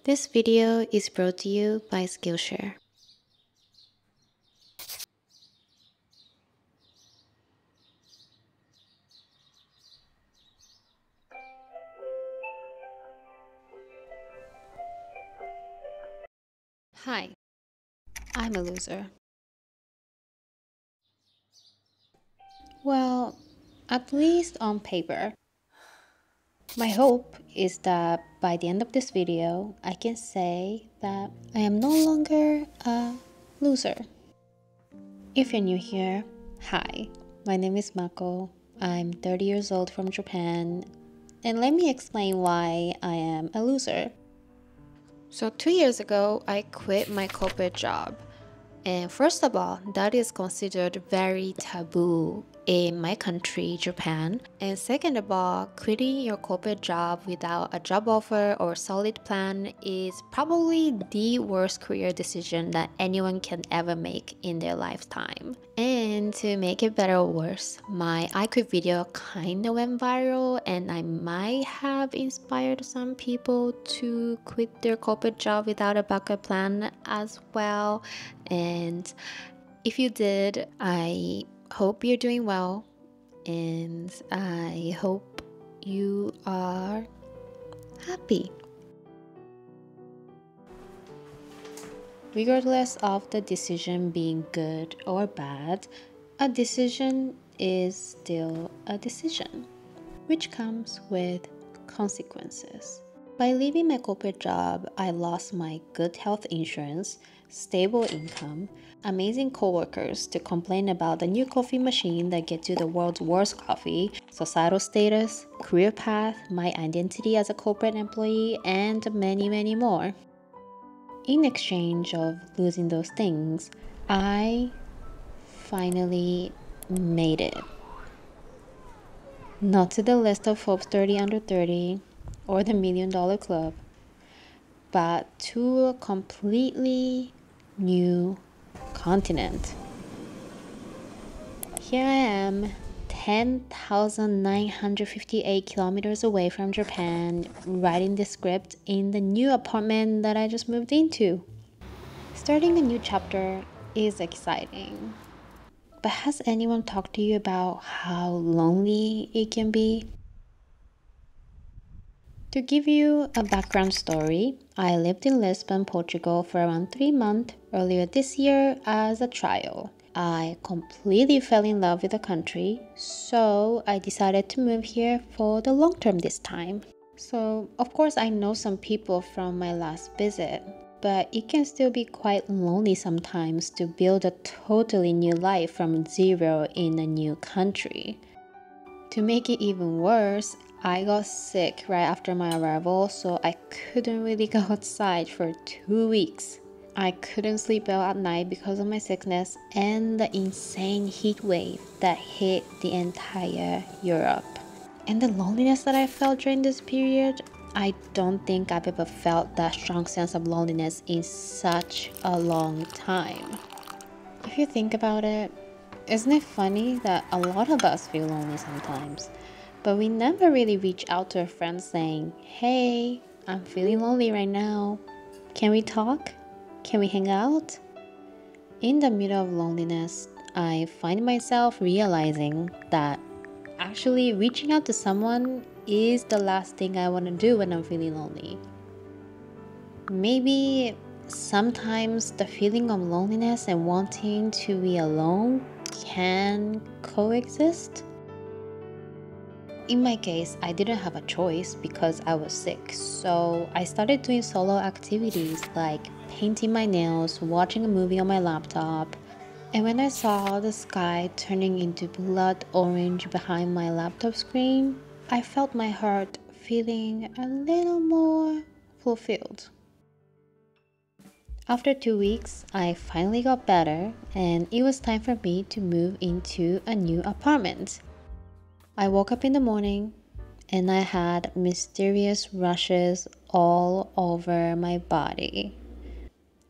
This video is brought to you by Skillshare. Hi, I'm a loser. Well, at least on paper. My hope is that by the end of this video, I can say that I am no longer a loser. If you're new here, hi, my name is Mako. I'm 30 years old from Japan, and let me explain why I am a loser. So 2 years ago, I quit my corporate job. And first of all, that is considered very taboo in my country, Japan. And second of all, quitting your corporate job without a job offer or solid plan is probably the worst career decision that anyone can ever make in their lifetime. And to make it better or worse, my I quit video kinda went viral, and I might have inspired some people to quit their corporate job without a backup plan as well. And if you did, I hope you're doing well, and I hope you are happy. Regardless of the decision being good or bad, a decision is still a decision, which comes with consequences. By leaving my corporate job, I lost my good health insurance, stable income, amazing coworkers to complain about the new coffee machine that gets you the world's worst coffee, societal status, career path, my identity as a corporate employee, and many, many more. In exchange of losing those things, I finally made it. Not to the list of Forbes 30 under 30 or the $1 Million Club, but to a completely new continent. Here I am, 10,958 kilometers away from Japan, writing the script in the new apartment that I just moved into. Starting a new chapter is exciting. But has anyone talked to you about how lonely it can be? To give you a background story, I lived in Lisbon, Portugal for around 3 months earlier this year as a trial. I completely fell in love with the country, so I decided to move here for the long term this time. So, of course, I know some people from my last visit, but it can still be quite lonely sometimes to build a totally new life from zero in a new country. To make it even worse, I got sick right after my arrival, so I couldn't really go outside for 2 weeks. I couldn't sleep well at night because of my sickness and the insane heat wave that hit the entire Europe. And the loneliness that I felt during this period, I don't think I've ever felt that strong sense of loneliness in such a long time. If you think about it, isn't it funny that a lot of us feel lonely sometimes, but we never really reach out to a friend saying, "Hey, I'm feeling lonely right now. Can we talk? Can we hang out?" In the middle of loneliness, I find myself realizing that actually reaching out to someone is the last thing I want to do when I'm feeling lonely. Maybe sometimes the feeling of loneliness and wanting to be alone can coexist. In my case, I didn't have a choice because I was sick, so I started doing solo activities like painting my nails, watching a movie on my laptop, and when I saw the sky turning into blood orange behind my laptop screen, I felt my heart feeling a little more fulfilled. After 2 weeks, I finally got better, and it was time for me to move into a new apartment. I woke up in the morning and I had mysterious rushes all over my body.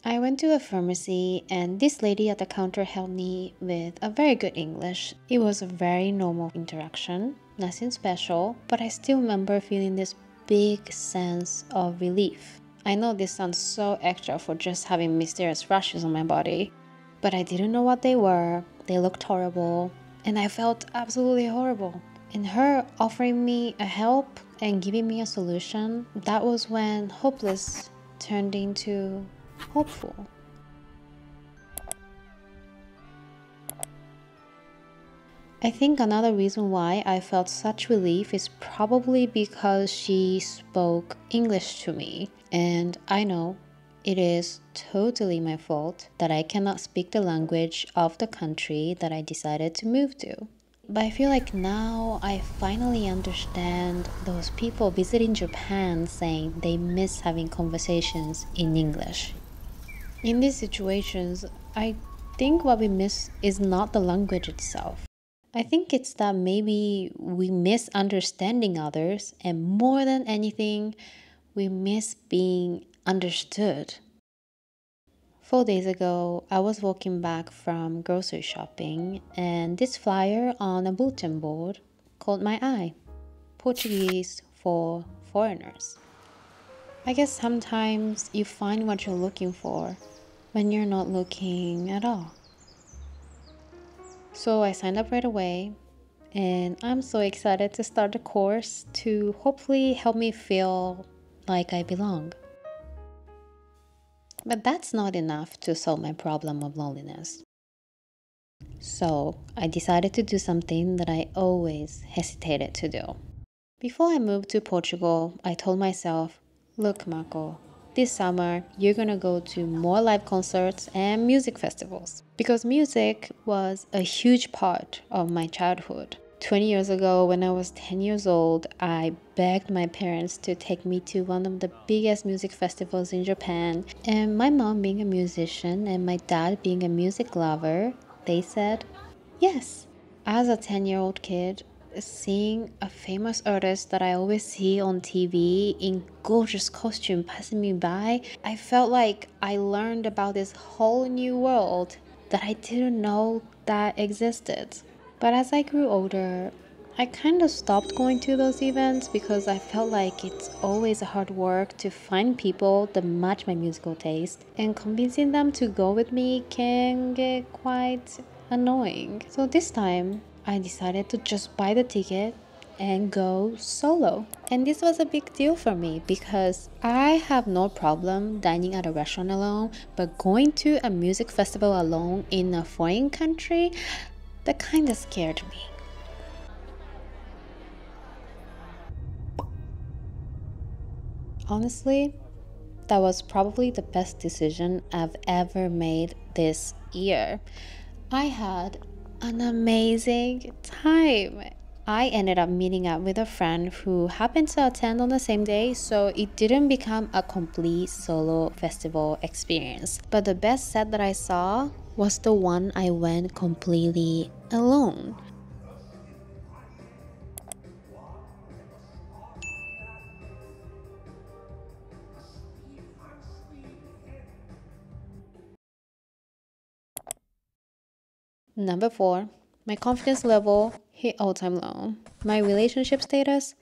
I went to a pharmacy and this lady at the counter helped me with a very good English. It was a very normal interaction, nothing special, but I still remember feeling this big sense of relief. I know this sounds so extra for just having mysterious rashes on my body, but I didn't know what they were. They looked horrible, and I felt absolutely horrible. And her offering me a help and giving me a solution, that was when hopeless turned into hopeful. I think another reason why I felt such relief is probably because she spoke English to me. And I know it is totally my fault that I cannot speak the language of the country that I decided to move to. But I feel like now I finally understand those people visiting Japan saying they miss having conversations in English. In these situations, I think what we miss is not the language itself. I think it's that maybe we miss understanding others, and more than anything, we miss being understood. 4 days ago, I was walking back from grocery shopping, and this flyer on a bulletin board caught my eye. Portuguese for foreigners. I guess sometimes you find what you're looking for when you're not looking at all. So I signed up right away, and I'm so excited to start the course to hopefully help me feel like I belong. But that's not enough to solve my problem of loneliness. So I decided to do something that I always hesitated to do. Before I moved to Portugal, I told myself, look, Marco, this summer you're gonna go to more live concerts and music festivals. Because music was a huge part of my childhood. 20 years ago, when I was 10 years old, I begged my parents to take me to one of the biggest music festivals in Japan. And my mom, being a musician, and my dad, being a music lover, they said yes. As a 10-year-old kid, seeing a famous artist that I always see on TV in gorgeous costume passing me by, I felt like I learned about this whole new world that I didn't know that existed. But as I grew older, I kind of stopped going to those events because I felt like it's always a hard work to find people that match my musical taste, and convincing them to go with me can get quite annoying. So this time, I decided to just buy the ticket and go solo. And this was a big deal for me because I have no problem dining at a restaurant alone, but going to a music festival alone in a foreign country, that kind of scared me. Honestly, that was probably the best decision I've ever made this year. I had an amazing time. I ended up meeting up with a friend who happened to attend on the same day, so it didn't become a complete solo festival experience. But the best set that I saw was the one I went completely alone. Number 4, my confidence level hit all-time low. My relationship status,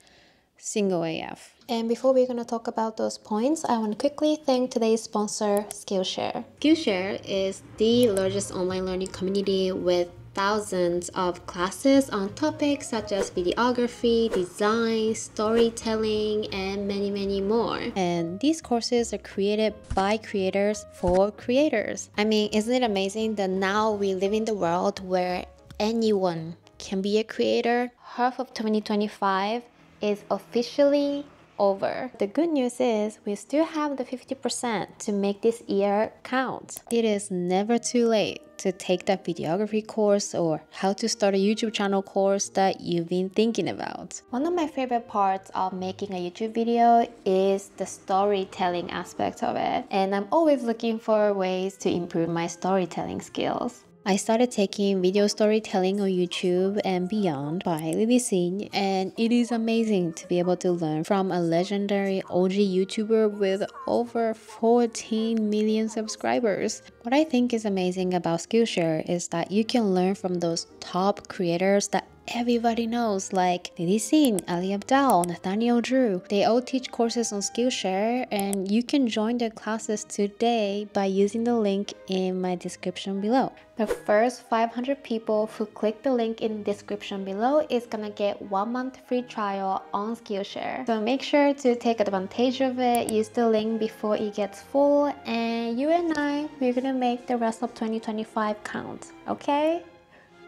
single AF. And before we're gonna talk about those points, I want to quickly thank today's sponsor, Skillshare. Skillshare is the largest online learning community with thousands of classes on topics such as videography, design, storytelling, and many, many more. And these courses are created by creators for creators. I mean, isn't it amazing that now we live in the world where anyone can be a creator? Half of 2025 is officially over. The good news is we still have the 50% to make this year count. It is never too late to take that videography course or how to start a YouTube channel course that you've been thinking about. One of my favorite parts of making a YouTube video is the storytelling aspect of it, and I'm always looking for ways to improve my storytelling skills. I started taking video storytelling on YouTube and beyond by Lily Singh, and it is amazing to be able to learn from a legendary OG YouTuber with over 14 million subscribers. What I think is amazing about Skillshare is that you can learn from those top creators that everybody knows, like Lily Singh, Ali Abdal, Nathaniel Drew. They all teach courses on Skillshare, and you can join their classes today by using the link in my description below. The first 500 people who click the link in the description below is gonna get 1 month free trial on Skillshare. So make sure to take advantage of it, use the link before it gets full, and you and I, we're gonna make the rest of 2025 count, okay?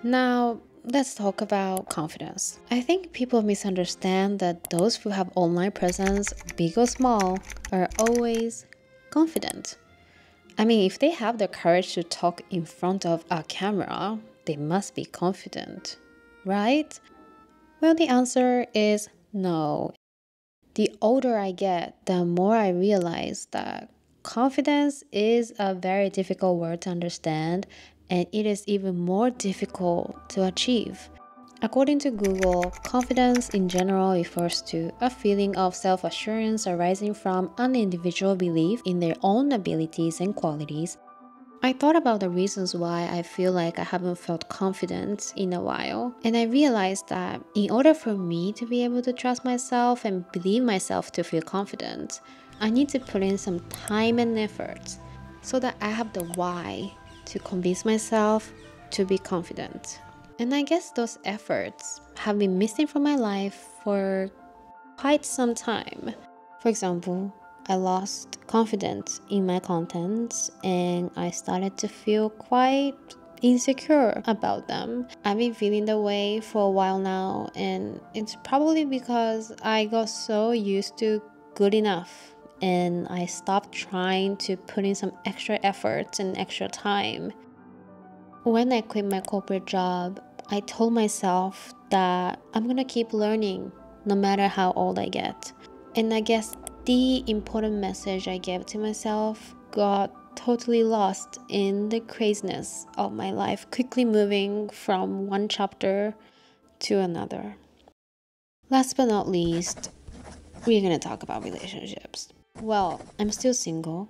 Now, let's talk about confidence. I think people misunderstand that those who have online presence, big or small, are always confident. I mean, if they have the courage to talk in front of a camera, they must be confident, right? Well, the answer is no. The older I get, the more I realize that confidence is a very difficult word to understand, and it is even more difficult to achieve. According to Google, confidence in general refers to a feeling of self-assurance arising from an individual's belief in their own abilities and qualities. I thought about the reasons why I feel like I haven't felt confident in a while, and I realized that in order for me to be able to trust myself and believe myself to feel confident, I need to put in some time and effort so that I have the why to convince myself to be confident. And I guess those efforts have been missing from my life for quite some time. For example, I lost confidence in my contents and I started to feel quite insecure about them. I've been feeling the way for a while now, and it's probably because I got so used to good enough and I stopped trying to put in some extra effort and extra time. When I quit my corporate job, I told myself that I'm gonna keep learning no matter how old I get. And I guess the important message I gave to myself got totally lost in the craziness of my life, quickly moving from one chapter to another. Last but not least, we're gonna talk about relationships. Well, I'm still single,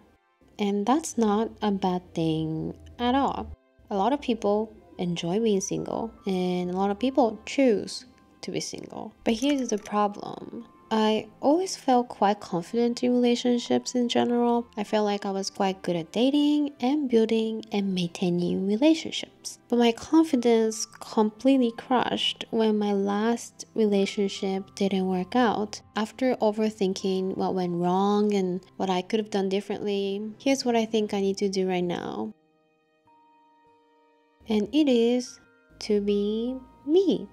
and that's not a bad thing at all. A lot of people enjoy being single, and a lot of people choose to be single. But here's the problem. I always felt quite confident in relationships in general. I felt like I was quite good at dating and building and maintaining relationships. But my confidence completely crushed when my last relationship didn't work out. After overthinking what went wrong and what I could have done differently, here's what I think I need to do right now. And it is to be me.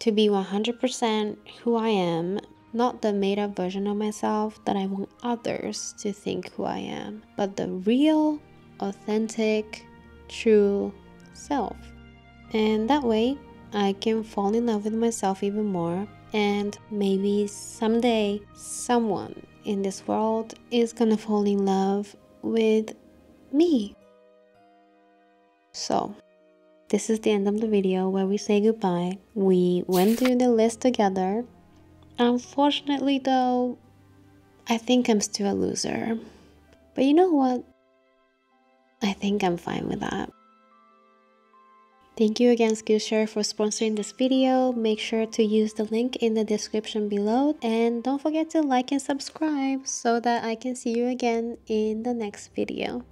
To be 100% who I am, not the made up version of myself that I want others to think who I am, but the real, authentic, true self. And that way, I can fall in love with myself even more, and maybe someday someone in this world is gonna fall in love with me. So, this is the end of the video where we say goodbye. We went through the list together. Unfortunately though, I think I'm still a loser. But you know what? I think I'm fine with that. Thank you again, Skillshare, for sponsoring this video. Make sure to use the link in the description below. And don't forget to like and subscribe so that I can see you again in the next video.